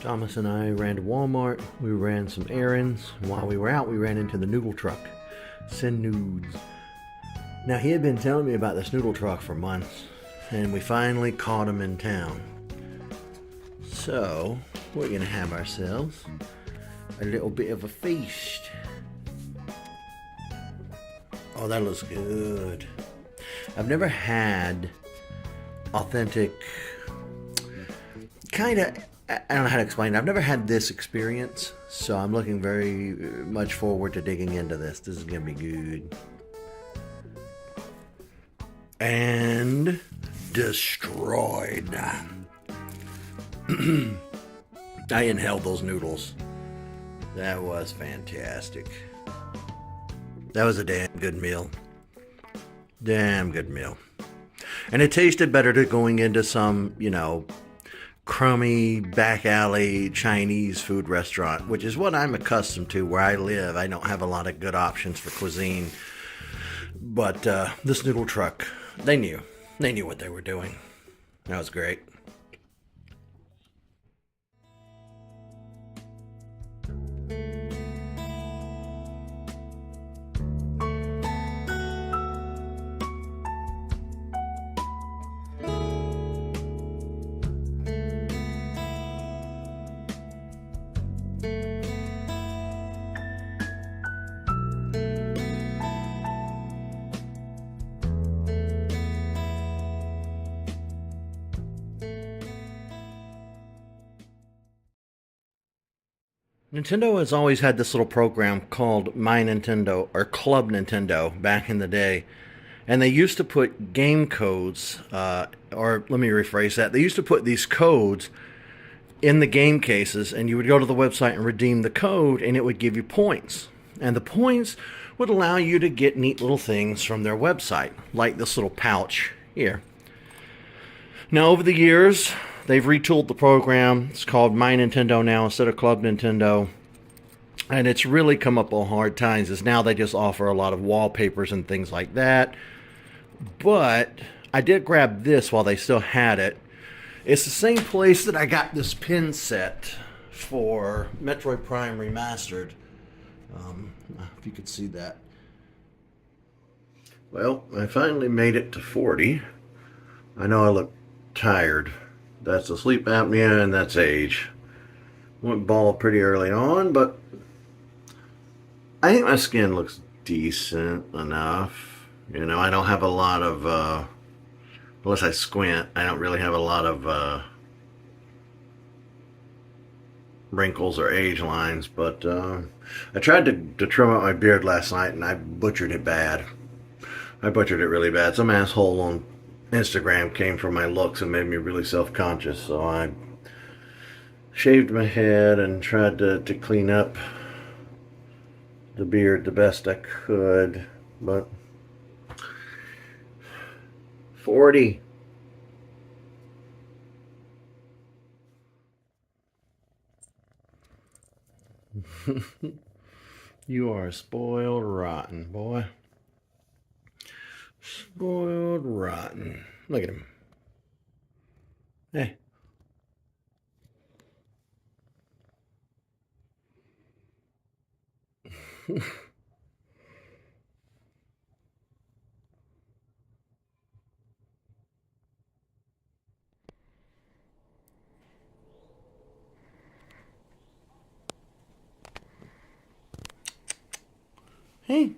Thomas and I ran to Walmart. We ran some errands. While we were out, we ran into the noodle truck. Send nudes. Now, he had been telling me about this noodle truck for months, and we finally caught him in town. So, we're gonna have ourselves a little bit of a feast. Oh, that looks good. I've never had authentic, I don't know how to explain it. I've never had this experience, so I'm looking very much forward to digging into this. This is gonna be good. And destroyed. I inhaled those noodles. That was fantastic. That was a damn good meal. Damn good meal. And it tasted better than going into some, crummy back alley Chinese food restaurant, which is what I'm accustomed to where I live. I don't have a lot of good options for cuisine. But this noodle truck, they knew what they were doing. That was great. Nintendo has always had this little program called My Nintendo or Club Nintendo back in the day. And they used to put game codes, or let me rephrase that. They used to put these codes in the game cases, and you would go to the website and redeem the code, and it would give you points. And the points would allow you to get neat little things from their website, like this little pouch here. Now, over the years, they've retooled the program. It's called My Nintendo now instead of Club Nintendo. And it's really come up on hard times, as now they just offer a lot of wallpapers and things like that. But I did grab this while they still had it. It's the same place that I got this pin set for Metroid Prime Remastered. If you could see that. Well, I finally made it to 40. I know I look tired. That's the sleep apnea and that's age. Went bald pretty early on, but I think my skin looks decent enough. I don't have a lot of, unless I squint, I don't really have a lot of wrinkles or age lines, but I tried to trim out my beard last night and I butchered it bad. I butchered it really bad. Some asshole on Instagram came for my looks and made me really self-conscious, so I shaved my head and tried to clean up the beard the best I could, but 40. You are spoiled rotten, boy. Spoiled rotten. Look at him. Hey. Hey.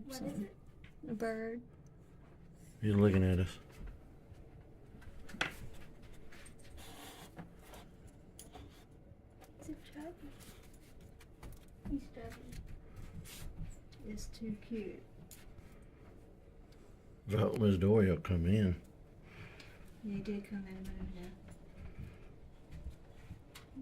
What is it? A bird. He's looking at us. Is it chubby? He's chubby. It's too cute. If I open his door, he'll come in. Yeah, he did come in and move now.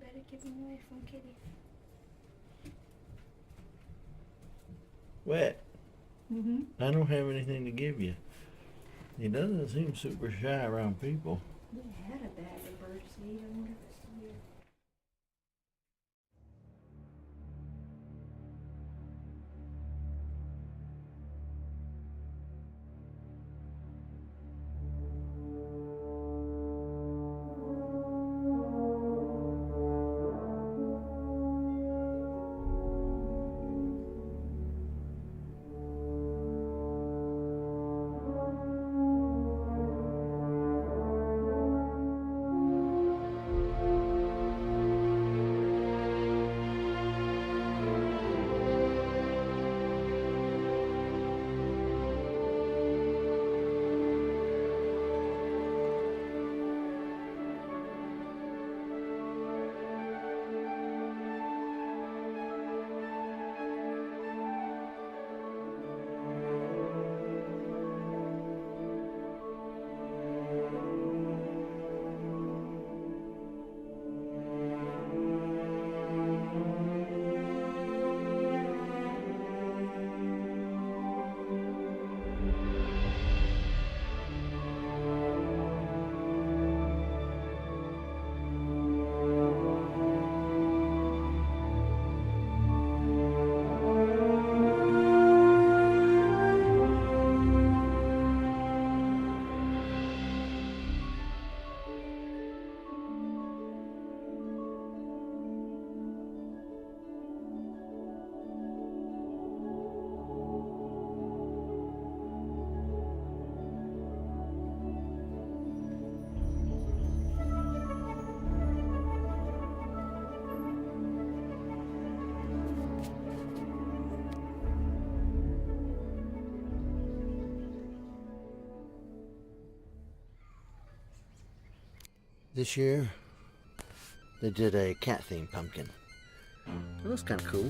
Better keep him away from Kitty. Wet. Mm-hmm. I don't have anything to give you. He doesn't seem super shy around people. We had a This year, they did a cat-themed pumpkin. It looks kind of cool.